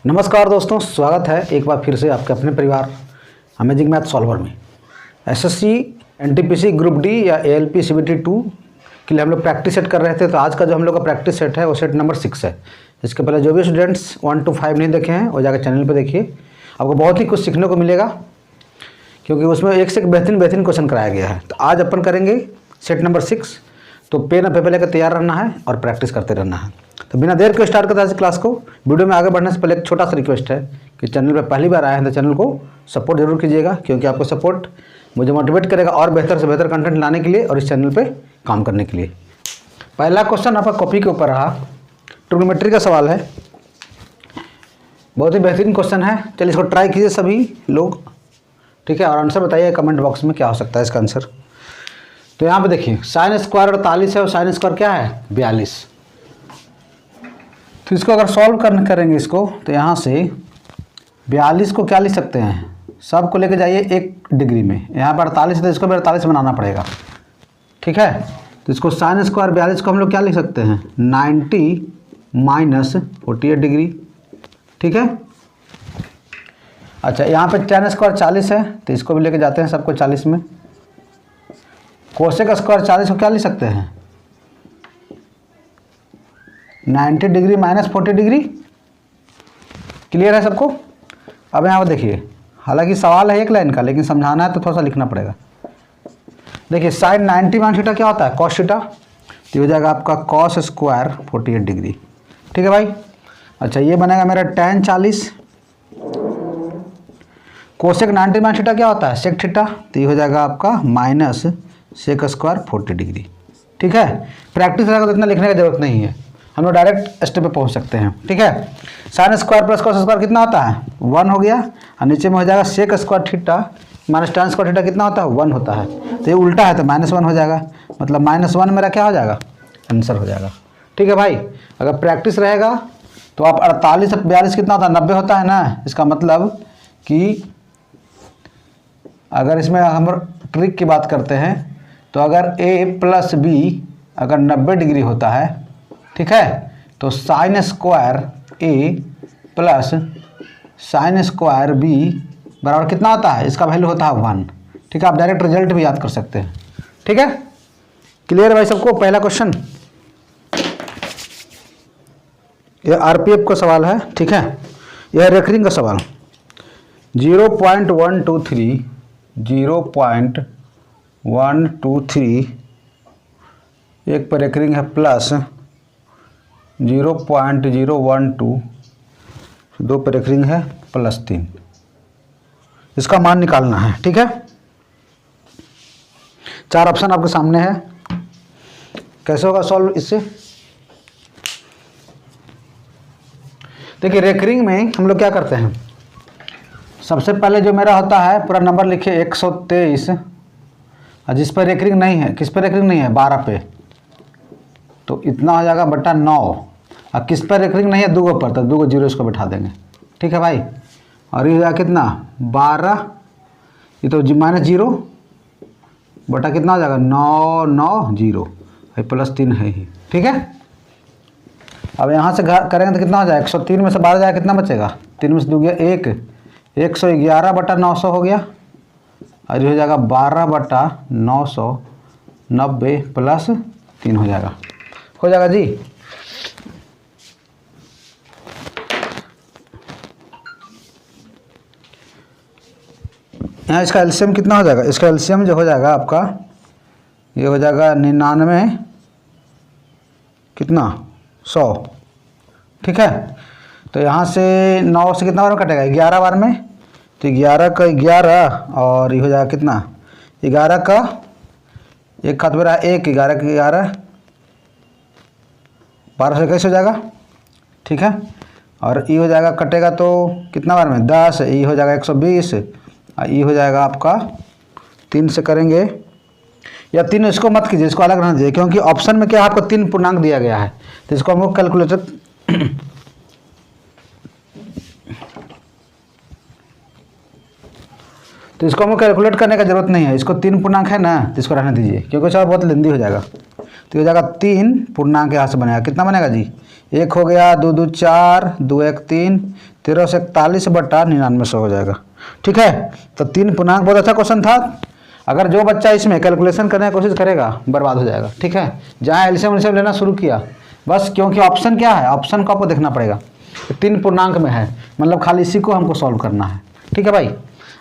नमस्कार दोस्तों, स्वागत है एक बार फिर से आपके अपने परिवार अमेजिंग मैथ सॉल्वर में। एसएससी एनटीपीसी ग्रुप डी या एएलपी सीबीटी 2 के लिए हम लोग प्रैक्टिस सेट कर रहे थे। तो आज का जो हम लोग का प्रैक्टिस सेट है वो सेट नंबर 6 है। इसके पहले जो भी स्टूडेंट्स 1 to 5 नहीं देखे हैं वो जाकर चैनल पर देखिए, आपको बहुत ही कुछ सीखने को मिलेगा क्योंकि उसमें एक से एक बेहतरीन क्वेश्चन कराया गया है। तो आज अपन करेंगे सेट नंबर 6। तो पेन और पेपर लेकर तैयार रहना है और प्रैक्टिस करते रहना है। तो बिना देर के स्टार्ट करते हैं आज क्लास को। वीडियो में आगे बढ़ने से पहले एक छोटा सा रिक्वेस्ट है कि चैनल पर पहली बार आए हैं तो चैनल को सपोर्ट जरूर कीजिएगा, क्योंकि आपको सपोर्ट मुझे मोटिवेट करेगा और बेहतर से बेहतर कंटेंट लाने के लिए और इस चैनल पे काम करने के लिए। पहला क्वेश्चन आपका कॉपी के ऊपर रहा, ट्रिग्नोमेट्री का सवाल है। बहुत ही बेहतरीन क्वेश्चन है। चलिए इसको ट्राई कीजिए सभी लोग, ठीक है, और आंसर बताइए कमेंट बॉक्स में क्या हो सकता है इसका आंसर। तो यहाँ पे देखिए साइन स्क्वायर 48 है और साइन स्क्वायर क्या है 42। तो इसको अगर सॉल्व करेंगे इसको, तो यहाँ से 42 को क्या लिख सकते हैं, सब को लेके जाइए 1 डिग्री में। यहाँ पर 48 है तो इसको भी 48 बनाना पड़ेगा, ठीक है। तो इसको साइन स्क्वायर 42 को हम लोग क्या लिख सकते हैं 90 माइनस 48 डिग्री, ठीक है। अच्छा, यहाँ पे tan स्क्वायर 40 है तो इसको भी लेके जाते हैं सबको 40 में। कोसेक स्क्वायर 40 को क्या लिख सकते हैं 90 डिग्री माइनस 40 डिग्री। क्लियर है सबको। अब यहाँ पर देखिए, हालांकि सवाल है एक लाइन का लेकिन समझाना है तो थोड़ा सा लिखना पड़ेगा। देखिए साइन 90 माइनस थीटा क्या होता है कॉस थीटा, तो हो जाएगा आपका कॉस स्क्वायर 48 डिग्री, ठीक है भाई। अच्छा, ये बनेगा मेरा tan 40। कोसेक 90 माइनस थीटा क्या होता है सेक थीटा, तो ये हो जाएगा आपका माइनस सेक स्क्वायर 40 डिग्री, ठीक है। प्रैक्टिस रहेगा तो इतना लिखने की जरूरत नहीं है, हम लोग डायरेक्ट स्टेप पे पहुंच सकते हैं, ठीक है। Sine square plus cos square कितना होता है 1 हो गया, और नीचे में हो जाएगा sec square theta minus tan square theta कितना होता है 1 होता है। तो ये उल्टा है तो -1 हो जाएगा, मतलब -1 मेरा क्या हो जाएगा आंसर हो जाएगा, ठीक है भाई। अगर प्रैक्टिस रहेगा तो आप 48 और 42 कितना होता है 90 होता है ना। इसका मतलब कि अगर इसमें हम ट्रिक की बात करते हैं तो अगर a प्लस बी अगर 90 डिग्री होता है, ठीक है, तो sine square a plus sine square b बराबर कितना होता है, इसका वैल्यू होता है 1, ठीक है। आप डायरेक्ट रिजल्ट भी याद कर सकते हैं, ठीक है। क्लियर है भाई सबको। पहला क्वेश्चन यह आरपीएफ का सवाल है, ठीक है। यह रेकरिंग का सवाल 0.123 एक पर रेकरिंग है प्लस 0.012 दो पर रेकरिंग है प्लस 3। इसका मान निकालना है, ठीक है। 4 ऑप्शन आपके सामने है। कैसे होगा सॉल्व इससे, देखिए रेकरिंग में हम लोग क्या करते हैं, सबसे पहले जो मेरा होता है पूरा नंबर लिखिए 123, और जिस पर रेकरिंग नहीं है, किस पर रेकरिंग नहीं है 12 पे, तो इतना हो जाएगा बटा 9। और किस पर रेकरिंग नहीं है 2 पर, तो 2 जीरो इसको बैठा देंगे, ठीक है भाई। और ये हो जाएगा कितना 12, ये तो -0 बटा कितना हो जाएगा 990 प्लस 3 है ही, ठीक है। अब यहाँ से करेंगे तो कितना हो जाएगा 103 में से 12 जाएगा कितना बचेगा 3 में से 2 गया 1, 111 बटा 900 हो गया, और ये हो जाएगा 12 बटा 990 प्लस 3 हो जाएगा जी। यहाँ इसका एलसीएम कितना हो जाएगा, इसका एलसीएम जो हो जाएगा आपका ये हो जाएगा 99 कितना 100, ठीक है। तो यहाँ से 9 से कितना बार में कटेगा 11 बार में, तो 11 का 11 और ये हो जाएगा कितना 11 का एक खाते में रहा 1, 11 का 11 12 से कैसे हो जाएगा, ठीक है। और ये हो जाएगा कटेगा तो कितना बार में 10, ये हो जाएगा 120, और ये हो जाएगा आपका 3 से करेंगे, या 3 इसको मत कीजिए, इसको अलग रहना दीजिए, क्योंकि ऑप्शन में क्या आपको 3 पूर्णांक दिया गया है। तो इसको हमको कैलकुलेटर तो इसको हमको कैलकुलेट करने का जरूरत नहीं है, इसको 3 पूर्णांक है ना, तो इसको रहने दीजिए क्योंकि सर बहुत लेंदी हो जाएगा। तो हो जाएगा 3 पूर्णांक यहाँ से बनेगा, कितना बनेगा जी एक हो गया, 2 2 4, 2 1 3, 1341/99 हो जाएगा। ठीक है, तो 3 पूर्णांक बहुत अच्छा क्वेश्चन था। अगर जो बच्चा इसमें कैलकुलेशन करने की कोशिश करेगा बर्बाद हो जाएगा। ठीक है, जहाँ एलसीएम एलसीएम लेना शुरू किया बस, क्योंकि ऑप्शन क्या है, ऑप्शन को आपको देखना पड़ेगा। 3 पूर्णांक में है, मतलब खाली इसी को हमको सॉल्व करना है। ठीक है भाई,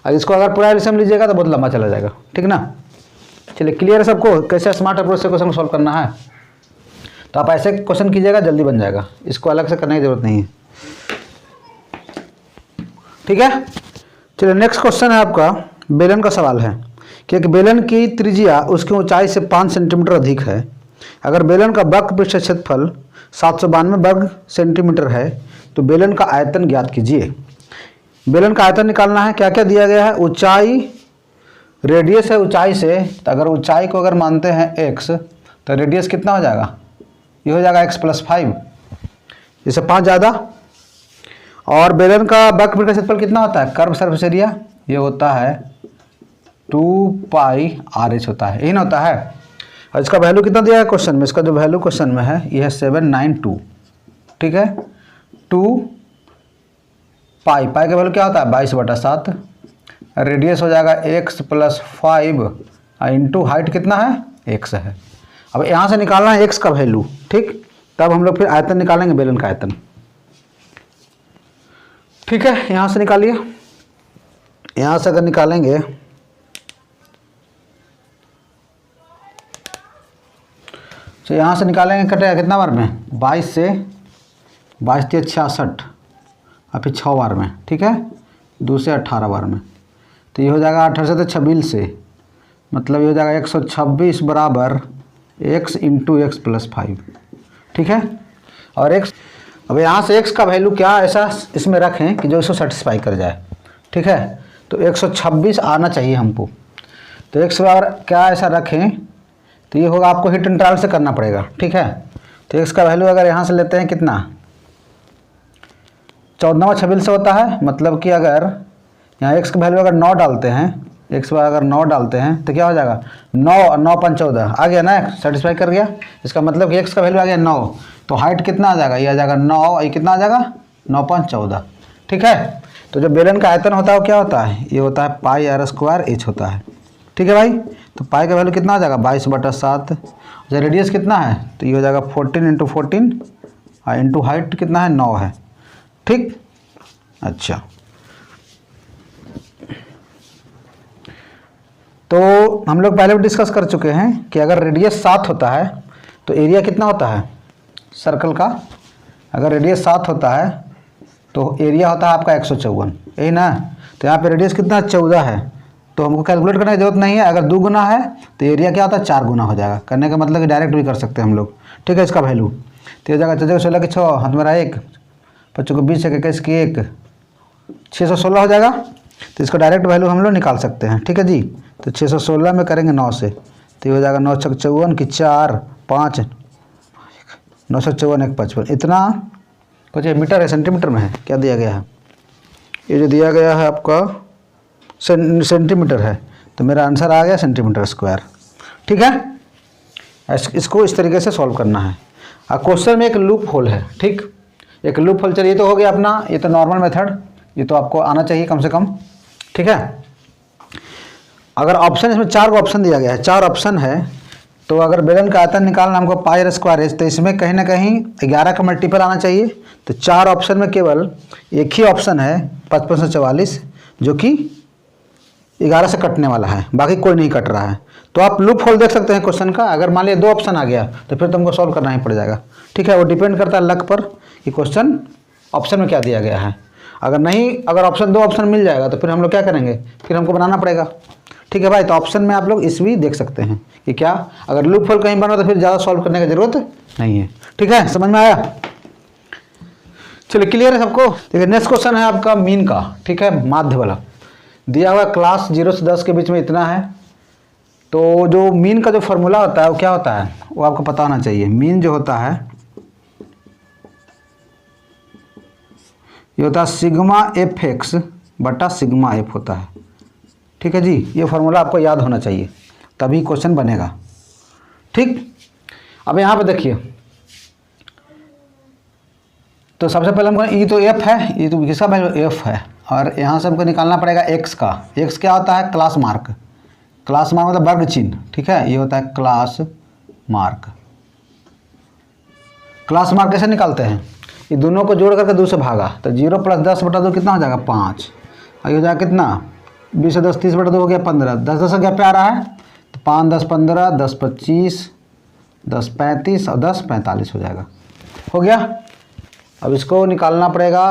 और इसको अगर पूरा एलसीएम लीजिएगा तो बहुत लंबा चला जाएगा। ठीक ना, चलिए क्लियर है सबको कैसे स्मार्ट अप्रोच से क्वेश्चन को सॉल्व करना है। तो आप ऐसे क्वेश्चन कीजिएगा, जल्दी बन जाएगा, इसको अलग से करने की जरूरत नहीं है। ठीक है, चलिए नेक्स्ट क्वेश्चन है आपका, बेलन का सवाल है कि एक बेलन की त्रिज्या उसकी ऊंचाई से 5 सेंटीमीटर अधिक है। अगर बेलन का वक्र पृष्ठ क्षेत्रफल 792 वर्ग सेंटीमीटर है तो बेलन का आयतन ज्ञात कीजिए। बेलन का आयतन निकालना है। क्या क्या दिया गया है, ऊंचाई, रेडियस है ऊंचाई से, तो अगर ऊंचाई को अगर मानते हैं x तो रेडियस कितना हो जाएगा, ये हो जाएगा x + 5, इससे 5 ज़्यादा। और बेलन का वक्र पृष्ठ क्षेत्रफल कितना होता है, कर्व सरफेस एरिया, ये होता है 2πr/h होता है, यही ना होता है। और इसका वैल्यू कितना दिया है क्वेश्चन में, इसका जो वैल्यू क्वेश्चन में है ये है 792। ठीक है, 2 पाई का वैल्यू क्या होता है 22/7, रेडियस हो जाएगा x + 5 इंटू हाइट कितना है x है। अब यहाँ से निकालना है x का वैल्यू। ठीक, तब हम लोग फिर आयतन निकालेंगे, बेलन का आयतन। ठीक है, यहाँ से निकालिए, यहाँ से अगर निकालेंगे तो यहाँ से निकालेंगे, कटेगा कितना बार में, 22 से 22 × 66 और फिर 6 बार में। ठीक है, 2 से 18 बार में, तो ये हो जाएगा 18 से 26 से, मतलब ये हो जाएगा 126 बराबर x इंटू x + 5। ठीक है, और x, अब यहाँ से x का वैल्यू क्या ऐसा इसमें रखें कि जो इसको सेटिस्फाई कर जाए। ठीक है, तो 126 आना चाहिए हमको, तो x बराबर क्या ऐसा रखें, तो ये होगा, आपको हिट एंड ट्रायल से करना पड़ेगा। ठीक है, तो x का वैल्यू अगर यहाँ से लेते हैं कितना, 14/26 से होता है, मतलब कि अगर यहाँ x का वैल्यू अगर 9 डालते हैं, x पर अगर 9 डालते हैं तो क्या हो जाएगा, 9 और 9 × 5 = 14 आ गया ना, सेटिस्फाई कर गया। इसका मतलब कि x का वैल्यू आ गया 9, तो हाइट कितना आ जाएगा, ये आ जाएगा 9, ये कितना आ जाएगा 9 × 5 = 14। ठीक है, तो जो बेलन का आयतन होता है वो क्या होता है, ये होता है πr² होता है। ठीक है भाई, तो पाई का वैल्यू कितना आ जाएगा 22/7, जो रेडियस कितना है तो ये हो जाएगा 14 × 14 और इंटू हाइट कितना है 9 है। ठीक, अच्छा, तो हम लोग पहले भी डिस्कस कर चुके हैं कि अगर रेडियस 7 होता है तो एरिया कितना होता है सर्कल का, अगर रेडियस 7 होता है तो एरिया होता है आपका 154, यही ना। तो यहाँ पे रेडियस कितना 14 है, तो हमको कैलकुलेट करने की जरूरत नहीं है। अगर 2 गुना है तो एरिया क्या होता है 4 गुना हो जाएगा। करने का मतलब कि डायरेक्ट भी कर सकते हैं हम लोग। ठीक है, इसका वैल्यू तो ये जाएगा 16 के 6, हाथ मेरा 1, 5 को 20, 21 की 1, 616 हो जाएगा। तो इसका डायरेक्ट वैल्यू हम लोग निकाल सकते हैं। ठीक है जी, तो 616 में करेंगे 9 से, तो ये हो जाएगा 9 × 6 = 54 की 4 5, 9 × 54 = 155। इतना कुछ मीटर है, सेंटीमीटर में है, क्या दिया गया है, ये जो दिया गया है आपका सेंटीमीटर है, तो मेरा आंसर आ गया सेंटीमीटर²। ठीक है, इसको इस तरीके से सॉल्व करना है। अब क्वेश्चन में एक लूप होल है। ठीक, एक लूप होल, चलिए तो हो गया अपना, ये तो नॉर्मल मेथड, ये तो आपको आना चाहिए कम से कम। ठीक है, अगर ऑप्शन, इसमें 4 को ऑप्शन दिया गया है, 4 ऑप्शन है, तो अगर बेलन का आयतन निकालना हमको πr², तो इसमें कहीं ना कहीं 11 का मल्टीपल आना चाहिए। तो 4 ऑप्शन में केवल एक ही ऑप्शन है 55 से 44, जो कि 11 से कटने वाला है, बाकी कोई नहीं कट रहा है। तो आप लूप होल देख सकते हैं क्वेश्चन का। अगर मान लिया 2 ऑप्शन आ गया तो फिर तुमको सॉल्व करना ही पड़ जाएगा। ठीक है, वो डिपेंड करता है लक पर कि क्वेश्चन ऑप्शन में क्या दिया गया है। अगर नहीं, अगर ऑप्शन 2 ऑप्शन मिल जाएगा तो फिर हम लोग क्या करेंगे, फिर हमको बनाना पड़ेगा। ठीक है भाई, तो ऑप्शन में आप लोग इस भी देख सकते हैं कि क्या, अगर लूप होल कहीं बना तो फिर ज़्यादा सॉल्व करने की जरूरत नहीं है। ठीक है, समझ में आया, चलिए क्लियर है सबको। देखिए नेक्स्ट क्वेश्चन है आपका मीन का। ठीक है, माध्य वाला दिया हुआ क्लास 0 से 10 के बीच में इतना है। तो जो मीन का जो फॉर्मूला होता है वो क्या होता है, वो आपको पता होना चाहिए। मीन जो होता है ये होता है σfx बटा σf होता है। ठीक है जी, ये फॉर्मूला आपको याद होना चाहिए, तभी क्वेश्चन बनेगा। ठीक, अब यहाँ पे देखिए, तो सबसे पहले हमको ई तो एफ है, ये तो किसका वैल्यू एफ है, और यहाँ से हमको निकालना पड़ेगा एक्स का। एक्स क्या होता है? Class mark. क्लास मार्क मतलब वर्ग चिन्ह, ठीक है, ये होता है क्लास मार्क। क्लास मार्क कैसे निकालते हैं? ये दोनों को जोड़ करके 2 से भागा, तो 0 + 10/2 कितना हो जाएगा? 5। और ये हो जाएगा कितना? 20 और 10 30/2 हो गया 15। 10 10 क्या पे आ रहा है? तो 5 10 15, 10 25, 10 35 और 10 45 हो जाएगा। हो गया। अब इसको निकालना पड़ेगा।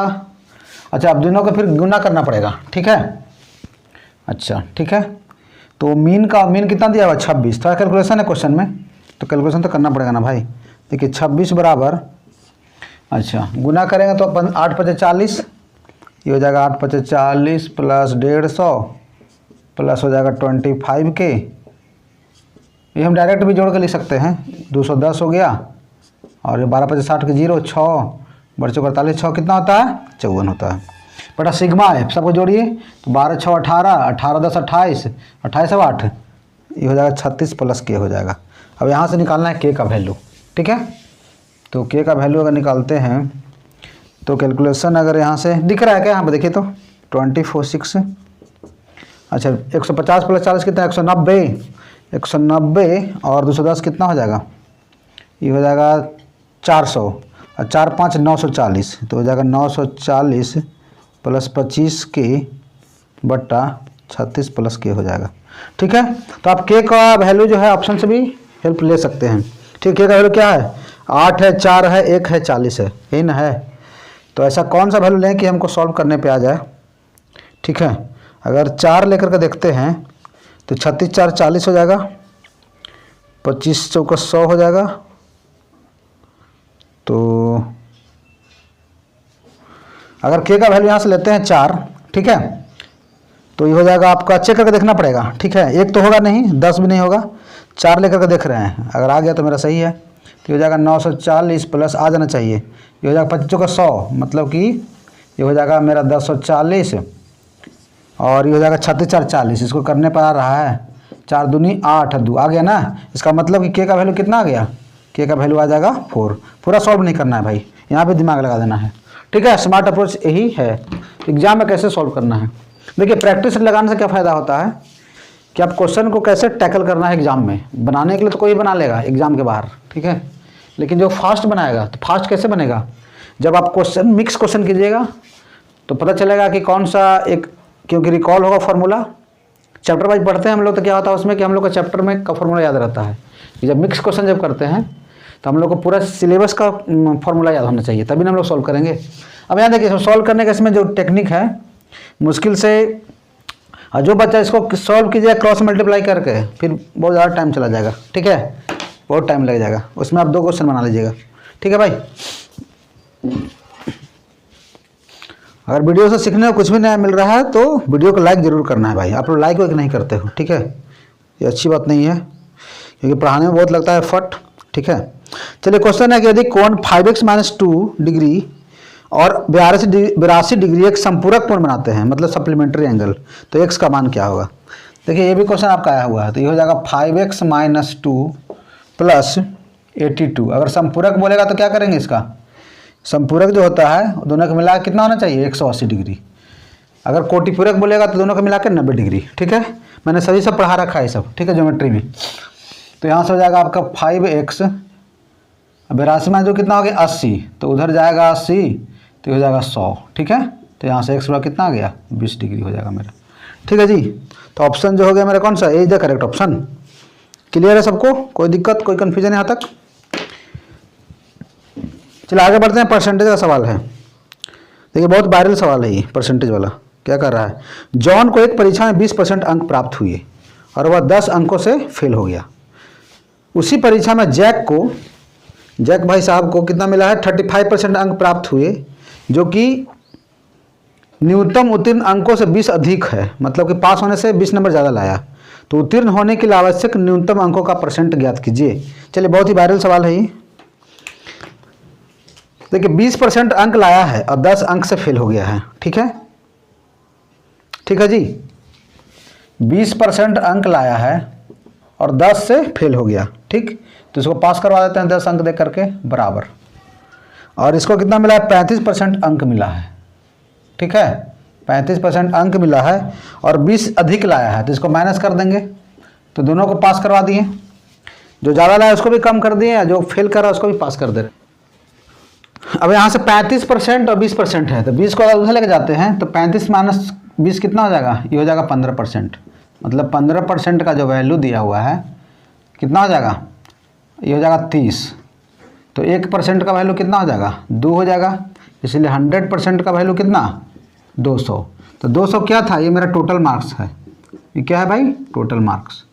अच्छा, अब दोनों को फिर गुना करना पड़ेगा, ठीक है। अच्छा ठीक है, तो मीन कितना दिया हुआ? 26। थोड़ा कैलकुलेशन है क्वेश्चन में, तो कैलकुलेशन तो करना पड़ेगा ना भाई। देखिए 26 बराबर, अच्छा गुना करेंगे तो 8 × 40, ये हो जाएगा 8 × 40 प्लस 150 प्लस हो जाएगा 25 के, ये हम डायरेक्ट भी जोड़ के लिख सकते हैं। 210 हो गया, और ये 12 × 50 60 के 0, 6 बच्चों 48, 6 कितना होता है? 54 होता है। बेटा सिग्मा है, सबको जोड़िए, तो 12 6 18, 18 10 28, 28 और 8, ये हो जाएगा 36 प्लस के हो जाएगा। अब यहाँ से निकालना है के का वैल्यू, ठीक है। तो के का वैल्यू अगर निकालते हैं तो कैलकुलेशन अगर यहाँ से दिख रहा है क्या? यहाँ पर देखिए तो 24/6, अच्छा 150 + 40 कितना? 190, 190 और 210 कितना हो जाएगा? ये हो जाएगा 400, और 4 5 940, तो हो जाएगा 940 प्लस 25 के बट्टा 36 प्लस के हो जाएगा, ठीक है। तो आप के का वैल्यू जो है ऑप्शन से भी हेल्प ले सकते हैं, ठीक। के का वैल्यू क्या है? 8 है, 4 है, 1 है, 40 है, यही ना है। तो ऐसा कौन सा वैल्यू लें कि हमको सॉल्व करने पे आ जाए, ठीक है। अगर 4 लेकर के देखते हैं तो 36 4 40 हो जाएगा, 25 चौका 100 हो जाएगा। तो अगर के का वैल्यू यहाँ से लेते हैं 4, ठीक है, तो ये हो जाएगा आपका, चेक करके देखना पड़ेगा, ठीक है। 1 तो होगा नहीं, 10 भी नहीं होगा, 4 लेकर के देख रहे हैं, अगर आ गया तो मेरा सही है। तो ये हो जाएगा 940 प्लस आ जाना चाहिए, ये हो जाएगा 25 चौका 100, मतलब कि ये हो जाएगा मेरा 1040, और ये हो जाएगा 36 4 40। इसको करने पर आ रहा है 4 दूनी 8 2 आ गया ना। इसका मतलब कि के का वैल्यू कितना आ गया? के का वैल्यू आ जाएगा 4। पूरा सॉल्व नहीं करना है भाई, यहाँ पे दिमाग लगा देना है, ठीक है। स्मार्ट अप्रोच यही है, एग्जाम में कैसे सॉल्व करना है। देखिए प्रैक्टिस लगाने से क्या फ़ायदा होता है कि आप क्वेश्चन को कैसे टैकल करना है एग्जाम में। बनाने के लिए तो कोई बना लेगा एग्जाम के बाहर, ठीक है, लेकिन जो फास्ट बनाएगा तो फास्ट कैसे बनेगा? जब आप क्वेश्चन मिक्स क्वेश्चन कीजिएगा तो पता चलेगा कि कौन सा एक, क्योंकि रिकॉल होगा फार्मूला। चैप्टर वाइज पढ़ते हैं हम लोग तो क्या होता है उसमें कि हम लोग का चैप्टर में का फार्मूला याद रहता है। कि जब मिक्स क्वेश्चन जब करते हैं तो हम लोग को पूरा सिलेबस का फार्मूला याद होना चाहिए, तभी ना हम लोग सॉल्व करेंगे। अब यहाँ देखिए सॉल्व करने का इसमें जो टेक्निक है, मुश्किल से जो बच्चा इसको सॉल्व कीजिएगा क्रॉस मल्टीप्लाई करके, फिर बहुत ज़्यादा टाइम चला जाएगा, ठीक है, बहुत टाइम लग जाएगा। उसमें आप 2 क्वेश्चन बना लीजिएगा, ठीक है भाई। अगर वीडियो से सीखने को कुछ भी नया मिल रहा है तो वीडियो को लाइक ज़रूर करना है भाई। आप लोग लाइक नहीं करते हो, ठीक है, ये अच्छी बात नहीं है, क्योंकि पढ़ाने में बहुत लगता है एफर्ट, ठीक है। चलिए क्वेश्चन है कि यदि कोण 5x - 2 डिग्री और 82 डिग्री एक संपूरक कोण बनाते हैं, मतलब सप्लीमेंट्री एंगल, तो x का मान क्या होगा? देखिए ये भी क्वेश्चन आपका आया हुआ है, तो ये हो जाएगा 5x - 2 प्लस 82। अगर संपूरक बोलेगा तो क्या करेंगे? इसका संपूरक जो होता है दोनों को मिला कितना होना चाहिए? 180 डिग्री। अगर कोटिपूरक बोलेगा तो दोनों को मिला के 90 डिग्री, ठीक है। मैंने सभी सब पढ़ा रखा है सब, ठीक है, ज्योमेट्री में। तो यहाँ से हो जाएगा आपका 5x, 82 में जो कितना हो गया 80, तो उधर जाएगा 80, तो हो जाएगा 100, ठीक है। तो यहाँ से x बड़ा कितना आ गया? 20 डिग्री हो जाएगा मेरा, ठीक है जी। तो ऑप्शन जो हो गया मेरा कौन सा? A is the correct option. Clear है सबको? कोई दिक्कत, कोई कन्फ्यूजन यहाँ तक? चलिए आगे बढ़ते हैं। परसेंटेज का सवाल है, देखिए बहुत वायरल सवाल है ये परसेंटेज वाला। क्या कर रहा है? जॉन को एक परीक्षा में 20% अंक प्राप्त हुए और वह 10 अंकों से फेल हो गया। उसी परीक्षा में जैक भाई साहब को कितना मिला है? 35% अंक प्राप्त हुए, जो कि न्यूनतम उत्तीर्ण अंकों से 20 अधिक है, मतलब कि पास होने से 20 नंबर ज़्यादा लाया। तो उत्तीर्ण होने के लिए आवश्यक न्यूनतम अंकों का परसेंट ज्ञात कीजिए। चलिए बहुत ही वायरल सवाल है ये। देखिए 20% अंक लाया है और 10 अंक से फेल हो गया है, ठीक है, ठीक है जी। 20% अंक लाया है और 10 से फेल हो गया, ठीक। तो इसको पास करवा देते हैं 10 अंक दे करके बराबर। और इसको कितना मिला है, 35% अंक मिला है। ठीक है, 35% अंक मिला है और 20 अधिक लाया है, तो इसको माइनस कर देंगे, तो दोनों को पास करवा दिए। जो ज़्यादा लाया उसको भी कम कर दिए, जो फेल कर रहा है उसको भी पास कर दे रहे। अब यहाँ से 35% और 20% है, तो 20 को अगर उधर लेके जाते हैं तो 35 माइनस 20 कितना हो जाएगा, ये हो जाएगा 15%। मतलब 15% का जो वैल्यू दिया हुआ है कितना हो जाएगा, ये हो जाएगा 30। तो 1% का वैल्यू कितना हो जाएगा, 2 हो जाएगा। इसलिए 100% का वैल्यू कितना, 200। तो 200 क्या था, ये मेरा टोटल मार्क्स है। ये क्या है भाई, टोटल मार्क्स।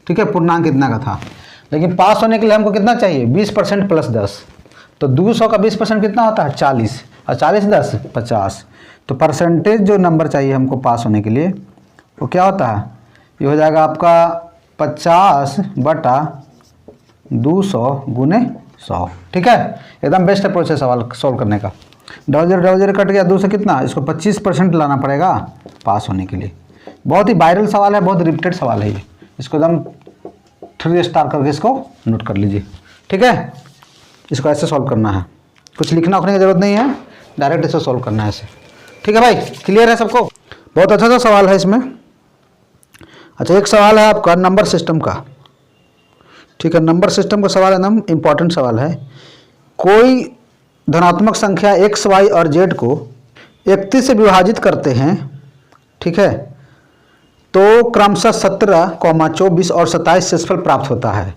ठीक है, पूर्णांक कितना का था। लेकिन पास होने के लिए हमको कितना चाहिए, 20% प्लस 10। तो 200 का 20% कितना होता है, 40, और 40 10 50। तो परसेंटेज जो नंबर चाहिए हमको पास होने के लिए वो क्या होता है, ये हो जाएगा आपका 50/200 गुने 100। ठीक है, एकदम बेस्ट अप्रोच है सवाल सॉल्व करने का। डबल जीरो कट गया, 2 से कितना, इसको 25% लाना पड़ेगा पास होने के लिए। बहुत ही वायरल सवाल है, बहुत रिपीटेड सवाल है ये। इसको एकदम 3 स्टार करके इसको नोट कर लीजिए। ठीक है, इसको ऐसे सॉल्व करना है, कुछ लिखना उखने की जरूरत नहीं है, डायरेक्ट इसको सॉल्व करना है ऐसे। ठीक है भाई, क्लियर है सबको। बहुत अच्छा सा सवाल है इसमें। अच्छा, एक सवाल है आपका नंबर सिस्टम का। ठीक है, नंबर सिस्टम का सवाल एकदम इम्पॉर्टेंट सवाल है। कोई धनात्मक संख्या x, y और z को 31 से विभाजित करते हैं। ठीक है, तो क्रमशः 17, 24 और 27 शेषफल प्राप्त होता है।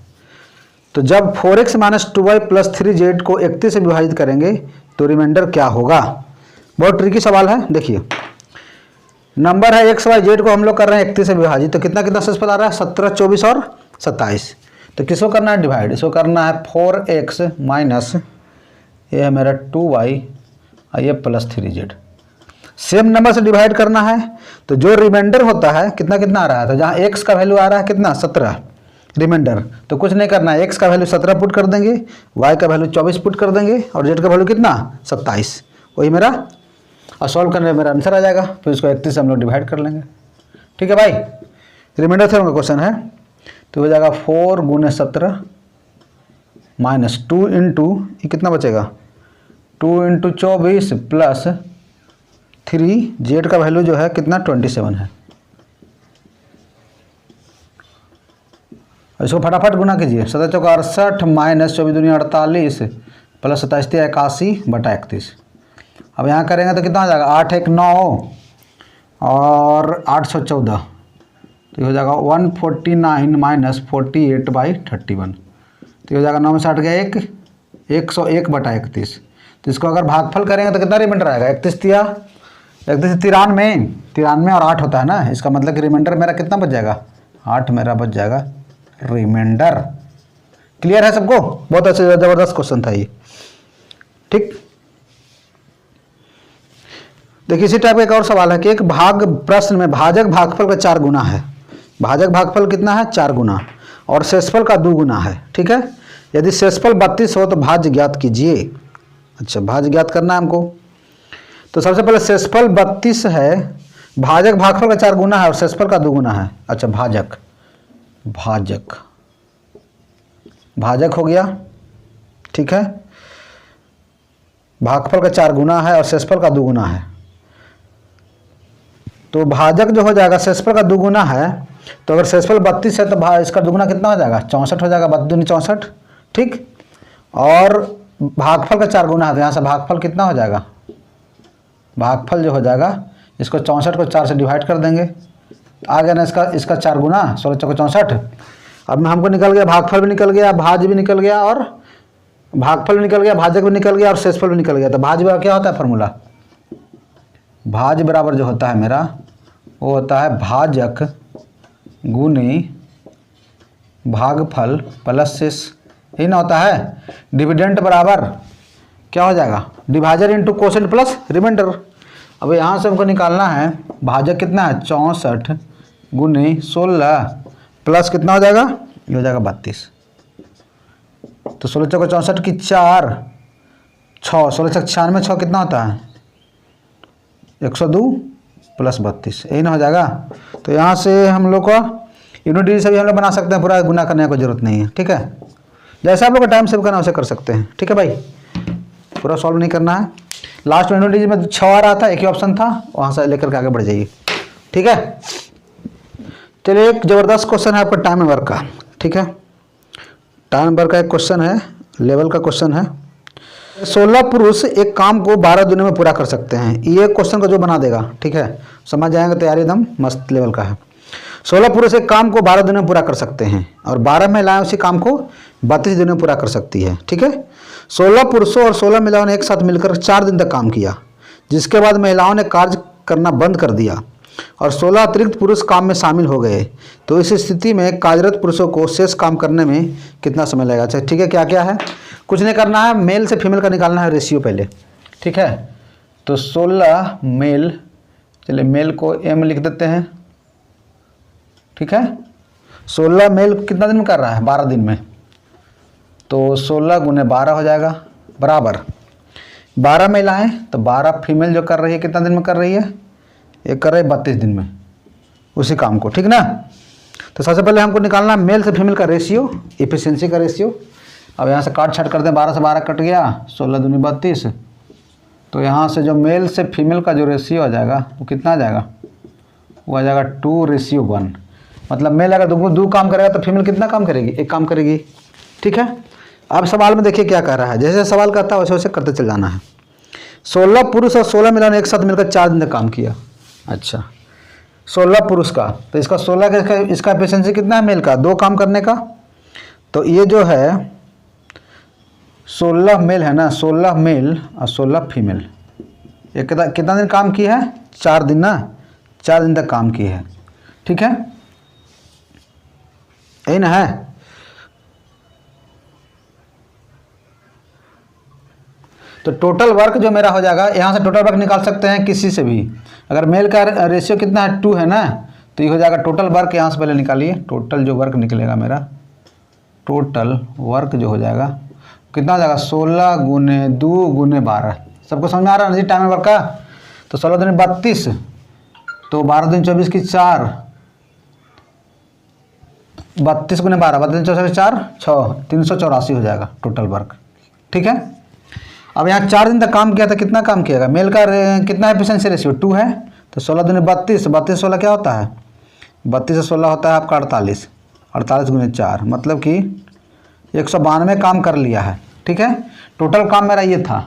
तो जब 4x minus 2y plus 3z को 31 से विभाजित करेंगे तो रिमाइंडर क्या होगा। बहुत ट्रिकी सवाल है। देखिए, नंबर है x, y, z को हम लोग कर रहे हैं 31 से विभाजित, तो कितना कितना शेषफल आ रहा है, 17, 24 और 27। तो किसको करना है डिवाइड, इसको करना है 4x माइनस ये है मेरा 2y और ये प्लस 3z। सेम नंबर से डिवाइड करना है, तो जो रिमाइंडर होता है कितना कितना आ रहा है, तो जहाँ x का वैल्यू आ रहा है कितना 17 रिमाइंडर, तो कुछ नहीं करना है, x का वैल्यू 17 पुट कर देंगे, y का वैल्यू 24 पुट कर देंगे और z का वैल्यू कितना 27, वही मेरा, और सॉल्व करने में मेरा आंसर आ जाएगा। फिर इसको 31 से हम लोग डिवाइड कर लेंगे। ठीक है भाई, रिमाइंडर थ्योरम का क्वेश्चन है। तो हो जाएगा 4 गुने 17 माइनस 2 इंटू ये कितना बचेगा 2 इंटू 24 प्लस 3, जेड का वैल्यू जो है कितना 27 है। इसको फटाफट गुना कीजिए, 7 चौका 68 माइनस 24 दूनी 48 प्लस 27 81/31। अब यहाँ करेंगे तो कितना हो जाएगा 8 1 9 और 814, तो ये हो जाएगा 149 माइनस 48/31। तो ये हो जाएगा 9 में से 8 गया 1, 101/31। तो इसको अगर भागफल करेंगे तो कितना रिमाइंडर आएगा, 31 93 और 8 होता है ना, इसका मतलब कि रिमाइंडर मेरा कितना बच जाएगा, 8 मेरा बच जाएगा रिमाइंडर। क्लियर है सबको। बहुत अच्छा जबरदस्त क्वेश्चन था ये। ठीक, देखिए इसी टाइप का एक और सवाल है कि एक भाग प्रश्न में भाजक भागफल का 4 गुना है। भाजक भागफल कितना है, 4 गुना, और शेषफल का 2 गुना है। ठीक है, यदि शेषफल 32 हो तो भाज्य ज्ञात कीजिए। अच्छा, भाज्य ज्ञात करना है हमको। तो सबसे पहले शेषफल 32 है, भाजक भागफल का 4 गुना है और शेषफल का 2 गुना है। अच्छा, भाजक हो गया। ठीक है, भागफल का 4 गुना है और शेषफल का 2 गुना है। तो भाजक जो हो जाएगा शेषफल का 2 गुना है, तो अगर शेषफल 32 है तो इसका 2 गुना कितना हो जाएगा 64 हो जाएगा, 32 64। ठीक, और भागफल का 4 गुना है, तो यहाँ से भागफल कितना हो जाएगा, भागफल जो हो जाएगा इसको 64 को 4 से डिवाइड कर देंगे, आ गया ना इसका 4 गुना 16 चौको 64। अब में हमको निकल गया भागफल भी निकल गया, भाज्य भी निकल गया, और भागफल भी निकल गया, भाजक भी निकल गया और शेषफल भी निकल गया। तो भाज्य बराबर क्या होता है फॉर्मूला, भाज्य बराबर जो होता है मेरा वो होता है भाजक गुने भागफल प्लस शेष, यही ना होता है। डिविडेंड बराबर क्या हो जाएगा, divisor into quotient plus remainder. अब यहाँ से हमको निकालना है भाजक कितना है 64 गुने 16 प्लस कितना हो जाएगा, ये हो जाएगा 32। तो 16 चौको 64 की 4 6, 16 चौक 96, 6 कितना होता है 102 प्लस 32, यही ना हो जाएगा। तो यहाँ से हम लोग का यूनिट डिजिट से भी हम लोग बना सकते हैं, पूरा गुना करने की कोई जरूरत नहीं है। ठीक है, जैसा आप लोग का टाइम सेव करना उसे कर सकते हैं। ठीक है भाई, पूरा सॉल्व नहीं करना है। लास्ट 20 डिजिट में 6 आ रहा था, एक ही ऑप्शन था, वहाँ से लेकर के आगे बढ़ जाइए। ठीक है, चलिए एक ज़बरदस्त क्वेश्चन है आपका टाइम वर्क का। ठीक है, टाइम वर्क का एक क्वेश्चन है, लेवल का क्वेश्चन है। 16 पुरुष एक काम को 12 दिनों में पूरा कर सकते हैं। ये क्वेश्चन को जो बना देगा, ठीक है, समझ जाएंगे, तैयारी एकदम मस्त लेवल का है। 16 पुरुष एक काम को 12 दिनों में पूरा कर सकते हैं और 12 महिलाएं उसी काम को 32 दिनों में पूरा कर सकती है। ठीक है, 16 पुरुषों और 16 महिलाओं ने एक साथ मिलकर 4 दिन तक काम किया, जिसके बाद महिलाओं ने कार्य करना बंद कर दिया और 16 अतिरिक्त पुरुष काम में शामिल हो गए। तो इस स्थिति में कार्यरत पुरुषों को शेष काम करने में कितना समय लगेगा? अच्छा ठीक है, क्या क्या है, कुछ नहीं करना है, मेल से फीमेल का निकालना है रेशियो पहले। ठीक है, तो 16 मेल, चलिए मेल को एम लिख देते हैं। ठीक है, 16 मेल कितना दिन में कर रहा है? 12 दिन में, तो 16 गुने 12 हो जाएगा बराबर 12 महिलाएं, तो 12 फीमेल जो कर रही है कितना दिन में कर रही है? ये कर रहे 32 दिन में उसी काम को। ठीक ना, तो सबसे पहले हमको निकालना मेल से फीमेल का रेशियो, इफिशिएंसी का रेशियो। अब यहाँ से काट छाट करते हैं, 12 से 12 कट गया, 16 दूनी 32, तो यहाँ से जो मेल से फीमेल का जो रेशियो आ जाएगा वो कितना आ जाएगा? वो आ जाएगा 2:1। मतलब मेल अगर दो काम करेगा तो फीमेल कितना काम करेगी? एक काम करेगी। ठीक है, अब सवाल में देखिए क्या कह रहा है, जैसे सवाल करता है वैसे वैसे करते चल जाना है। 16 पुरुष और 16 महिलाओं ने एक साथ मिलकर 4 दिन तक काम किया। अच्छा, 16 पुरुष का, तो इसका 16 का इसका एफिशिएंसी कितना है मेल का? 2 काम करने का। तो ये जो है 16 मेल है ना, 16 मेल और 16 फीमेल, ये कितना दिन काम की है? 4 दिन ना, 4 दिन तक काम की है। ठीक है, यही ना है। तो टोटल वर्क जो मेरा हो जाएगा, यहाँ से टोटल वर्क निकाल सकते हैं किसी से भी। अगर मेल का रेशियो कितना है? 2 है ना, तो ये हो जाएगा टोटल वर्क। यहाँ से पहले निकालिए, टोटल जो वर्क निकलेगा मेरा, टोटल वर्क जो हो जाएगा कितना हो जाएगा? 16 गुने 2 गुने 12। सबको समझ में आ रहा है ना जी टाइम वर्क का? तो 16 दूनी 32, तो 12 दूनी 24 की 4, 32 गुने 12, 32 24 4 6, 384 हो जाएगा टोटल वर्क। ठीक है, अब यहाँ 4 दिन तक काम किया था, कितना काम किएगा? मेल का कितना एफिशिएंसी रेशियो? 2 है, तो 16 दूनी 32, 32 16 क्या होता है? 32 से 16 होता है आपका 48, 48 गुने 4, मतलब कि 192 काम कर लिया है। ठीक है, टोटल काम मेरा ये था,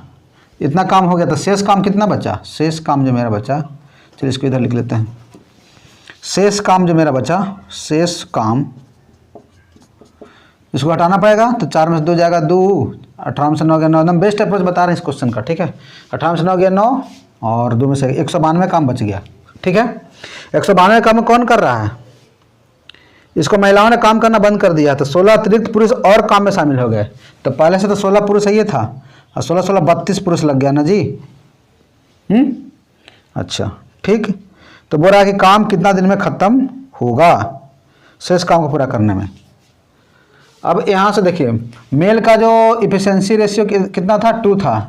इतना काम हो गया, तो शेष काम कितना बचा? शेष काम जो मेरा बचा, चलिए इसको इधर लिख लेते हैं। शेष काम जो मेरा बचा, शेष काम, इसको हटाना पड़ेगा, तो 4 में से 2 जाएगा 2, 18 में से 9 गया 9। एकदम बेस्ट अप्रोच बता रहे हैं इस क्वेश्चन का। ठीक है, 18 में से 9 गया 9 और 2 में से 192 काम बच गया। ठीक है, 192 काम कौन कर रहा है? इसको महिलाओं ने काम करना बंद कर दिया, तो 16 अतिरिक्त पुरुष और काम में शामिल हो गए। तो पहले से तो 16 पुरुष ये था, और 16 16 32 पुरुष लग गया ना जी। अच्छा ठीक, तो बोल रहा है कि काम कितना दिन में ख़त्म होगा शेष काम को पूरा करने में। अब यहाँ से देखिए, मेल का जो इफिशिएंसी रेशियो कितना था? 2 था,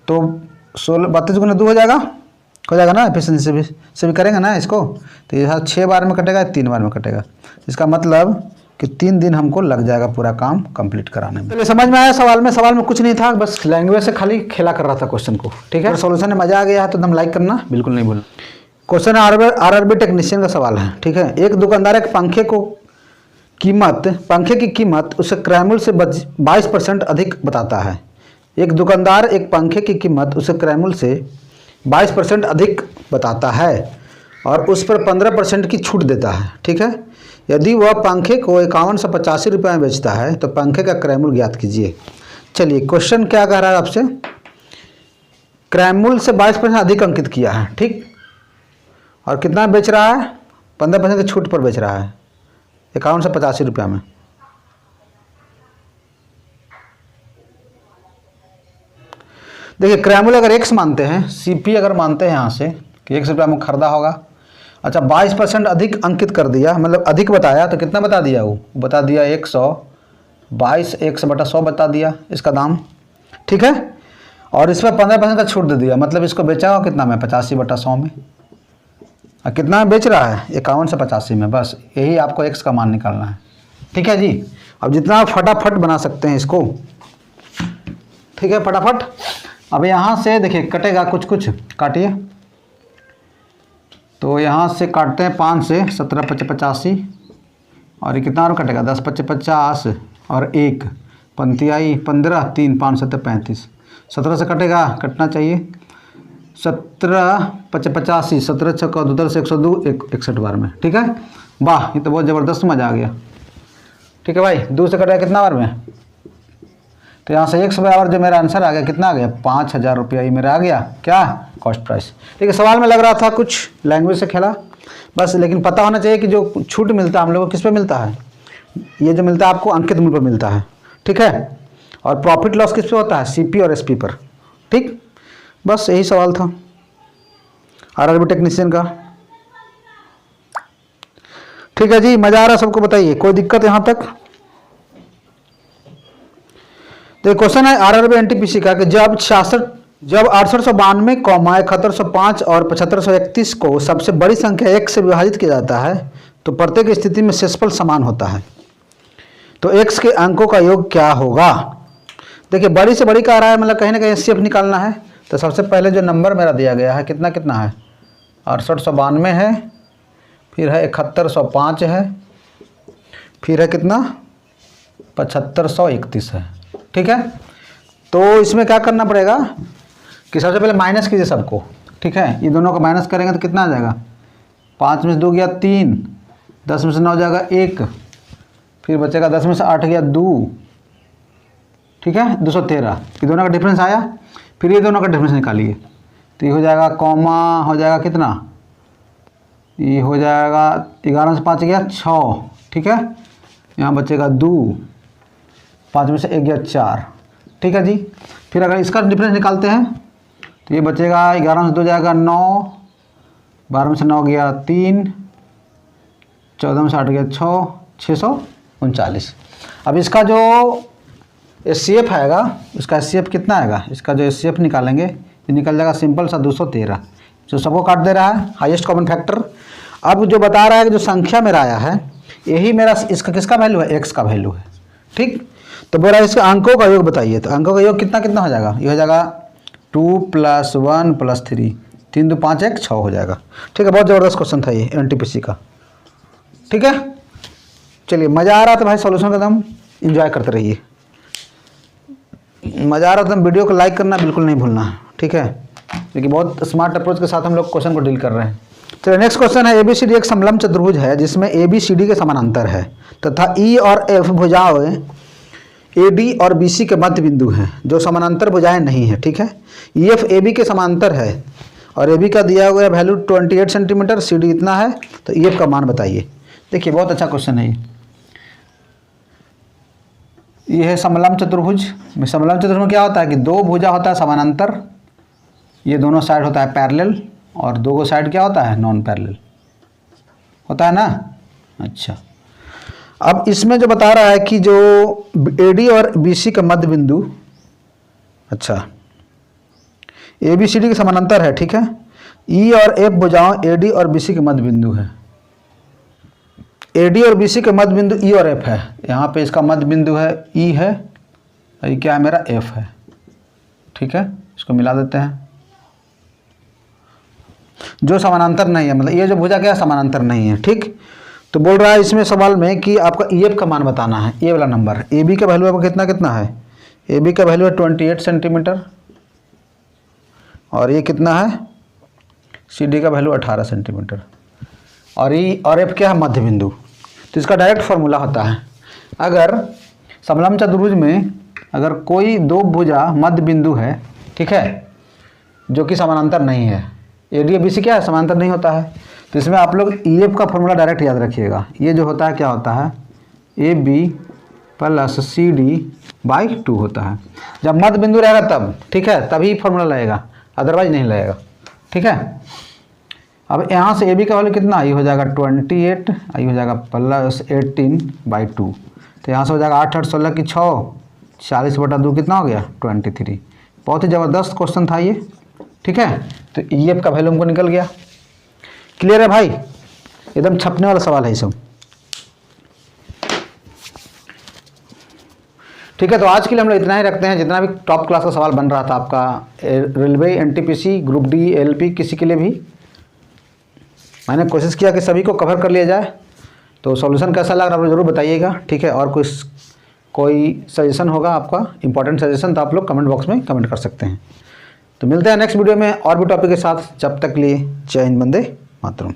तो 16 32 गुना 2 हो जाएगा ना, एफिशिएंसी से भी करेंगे ना इसको, तो ये 6 बार में कटेगा, 3 बार में कटेगा। इसका मतलब कि 3 दिन हमको लग जाएगा पूरा काम कंप्लीट कराने में। चलिए समझ में आया सवाल में कुछ नहीं था, बस लैंग्वेज से खाली खेला कर रहा था क्वेश्चन को। ठीक है, सोल्यूशन में मजा आ गया है तो एकदम लाइक करना बिल्कुल नहीं भूलना। क्वेश्चन आरआरबी टेक्नीशियन का सवाल है। ठीक है, एक दुकानदार एक पंखे की कीमत उसे क्रैमुल से 22% अधिक बताता है। एक दुकानदार एक पंखे की कीमत उसे क्रैमुल से 22% अधिक बताता है और उस पर 15% की छूट देता है। ठीक है, यदि वह पंखे को 51 से 85 रुपये में बेचता है तो पंखे का क्रैमुल ज्ञात कीजिए। चलिए क्वेश्चन क्या कह रहा है आपसे? क्रैमुल से 22% अधिक अंकित किया है, ठीक, और कितना बेच रहा है? 15% की छूट पर बेच रहा है, 51 से 85 रुपये में। देखिए क्रैमुल अगर एक्स मानते हैं, सीपी अगर मानते हैं यहाँ से कि 1 रुपया में खरीदा होगा। अच्छा 22% अधिक अंकित कर दिया, मतलब अधिक बताया, तो कितना बता दिया? वो बता दिया 122 100/100 बता दिया इसका दाम। ठीक है, और इस पर 15% का छूट दे दिया, मतलब इसको बेचा हो कितना में? 85/100 में। और कितना में बेच रहा है? 51 से 85 में। बस यही आपको एक्स का मान निकालना है। ठीक है जी, अब जितना फटाफट बना सकते हैं इसको, ठीक है, फटाफट अब यहाँ से देखिए कटेगा कुछ कुछ, काटिए। तो यहाँ से काटते हैं 5 से 17 × 5 = 85 और ये कितना और कटेगा 10 × 5 = 50 और 1 पंक्ति आई 15 3 5 7 35 17 से कटेगा, कटना चाहिए 17 × 5 = 85 17 × 6 = 2 से 102 61 बार में। ठीक है, वाह ये तो बहुत ज़बरदस्त मज़ा आ गया। ठीक है भाई, 2 से कटेगा कितना बार में, तो यहाँ से 100 बराबर जो मेरा आंसर आ गया कितना आ गया 5000 रुपया, ये मेरा आ गया क्या कॉस्ट प्राइस। ठीक है, सवाल में लग रहा था कुछ लैंग्वेज से खेला बस, लेकिन पता होना चाहिए कि जो छूट मिलता है हम लोग को किस पे मिलता है, ये जो मिलता है आपको अंकित मूल्य पर मिलता है। ठीक है, और प्रॉफिट लॉस किस पे होता है सीपी और एसपी पर। ठीक, बस यही सवाल था आरआरबी टेक्नीशियन का। ठीक है जी, मज़ा आ रहा सबको, बताइए कोई दिक्कत यहाँ तक। तो क्वेश्चन है आरआरबी एनटीपीसी का कि जब 6892, 7105 और 7531 को सबसे बड़ी संख्या 1 से विभाजित किया जाता है तो प्रत्येक स्थिति में शेषफल समान होता है, तो x के अंकों का योग क्या होगा। देखिए बड़ी से बड़ी का आ रहा है, मतलब कहीं ना कहीं एचसीएफ निकालना है। तो सबसे पहले जो नंबर मेरा दिया गया है कितना कितना है 6892 है, फिर है 7105 है, फिर है कितना 7531 है। ठीक है, तो इसमें क्या करना पड़ेगा कि सबसे पहले माइनस कीजिए सबको। ठीक है, ये दोनों को माइनस करेंगे तो कितना आ जाएगा 5 में से 2 गया 3, 10 में से 9 जाएगा 1, फिर बचेगा 10 में से 8 गया 2। ठीक है, 213, ये दोनों का डिफरेंस आया। फिर ये दोनों का डिफरेंस निकालिए तो ये हो जाएगा कॉमा हो जाएगा कितना, ये हो जाएगा 11 में से 5 गया 6। ठीक है, यहाँ बचेगा 2, 5 में से 1 गया 4। ठीक है जी, फिर अगर इसका डिफरेंस निकालते हैं तो ये बचेगा 11 में से 2 जाएगा 9, 12 में से 9 गया 3, 14 में से 8 गया 6, 639। अब इसका जो एचसीएफ आएगा, इसका एचसीएफ कितना आएगा, इसका जो एचसीएफ निकालेंगे ये निकल जाएगा सिंपल सा 213, जो सबको काट दे रहा है हाईएस्ट कॉमन फैक्टर। अब जो बता रहा है कि जो संख्या मेरा आया है यही मेरा इसका किसका वैल्यू है, एक्स का वैल्यू है। ठीक, तो बोला इसके अंकों का योग बताइए, तो अंकों का योग कितना कितना हो जाएगा, ये हो जाएगा 2 + 1 + 3, 3 2 5 1 6 हो जाएगा। ठीक है, बहुत ज़बरदस्त क्वेश्चन था ये एनटीपीसी का। ठीक है, चलिए मज़ा आ रहा था भाई, सॉल्यूशन का एकदम एंजॉय करते रहिए। मज़ा आ रहा था, वीडियो को लाइक करना बिल्कुल नहीं भूलना। ठीक है, क्योंकि बहुत स्मार्ट अप्रोच के साथ हम लोग क्वेश्चन को डील कर रहे हैं। चलिए नेक्स्ट क्वेश्चन है, एबीसीडी एक समलंब चतुर्भुज है जिसमें एबीसीडी के समानांतर है तथा ई और एफ भुजाएं एडी और बीसी के मध्य बिंदु हैं जो समानांतर भुजाएं नहीं है। ठीक है, ईएफ एबी के समांतर है और एबी का दिया हुआ वैल्यू 28 सेंटीमीटर, सीडी इतना है, तो ईएफ का मान बताइए। देखिए बहुत अच्छा क्वेश्चन है ये है समलंब चतुर्भुज। समलंब चतुर्भुज में क्या होता है कि दो भुजा होता है समानांतर, ये दोनों साइड होता है पैरेलल और दो साइड क्या होता है नॉन पैरेलल होता है ना। अच्छा, अब इसमें जो बता रहा है कि जो एडी और बीसी का मध्य बिंदु, अच्छा एबीसीडी के समानांतर है। ठीक है, ई और एफ भुजाओं एडी और बीसी के मध्य बिंदु है। एडी और बीसी के मध्य बिंदु ई और एफ है, यहाँ पे इसका मध्य बिंदु है ई है, ये क्या है मेरा एफ है। ठीक है, इसको मिला देते हैं। जो समानांतर नहीं है, मतलब ये जो भुजा क्या समानांतर नहीं है। ठीक, तो बोल रहा है इसमें सवाल में कि आपका ईएफ का मान बताना है, ये वाला नंबर। ए बी का वैल्यू आपका कितना कितना है, ए बी का वैल्यू है 28 सेंटीमीटर और ये कितना है सी डी का वैल्यू 18 सेंटीमीटर और ई और एफ क्या है मध्य बिंदु। तो इसका डायरेक्ट फार्मूला होता है, अगर समलंब चतुर्भुज में अगर कोई दो भुजा मध्य बिंदु है, ठीक है, जो कि समानांतर नहीं है, ए डी बी सी क्या है समानांतर नहीं होता है, तो इसमें आप लोग ई एफ का फॉर्मूला डायरेक्ट याद रखिएगा। ये जो होता है क्या होता है A B + C D by 2 होता है। जब मध्य बिंदु रहेगा तब, ठीक है, तभी फॉर्मूला लगेगा, अदरवाइज नहीं लगेगा। ठीक है, अब यहाँ से ए बी का वैल्यू कितना, ये हो जाएगा 28, ये हो जाएगा +18/2, तो यहाँ से हो जाएगा 8 8 16 की 6, 40/2 कितना हो गया 23। बहुत ही ज़बरदस्त क्वेश्चन था ये। ठीक है, तो ई एफ का वैल्यू हमको निकल गया। क्लियर है भाई, एकदम छपने वाला सवाल है ये सब। ठीक है, तो आज के लिए हम लोग इतना ही रखते हैं। जितना भी टॉप क्लास का सवाल बन रहा था आपका railway, NTPC, group D, ALP, किसी के लिए भी मैंने कोशिश किया कि सभी को कवर कर लिया जाए। तो सॉल्यूशन कैसा लग रहा है आप ज़रूर बताइएगा। ठीक है, और कोई सजेशन होगा आपका इंपॉर्टेंट सजेशन तो आप लोग कमेंट बॉक्स में कमेंट कर सकते हैं। तो मिलते हैं नेक्स्ट वीडियो में और भी टॉपिक के साथ। जब तक लिए जय हिंद, वंदे मातरम।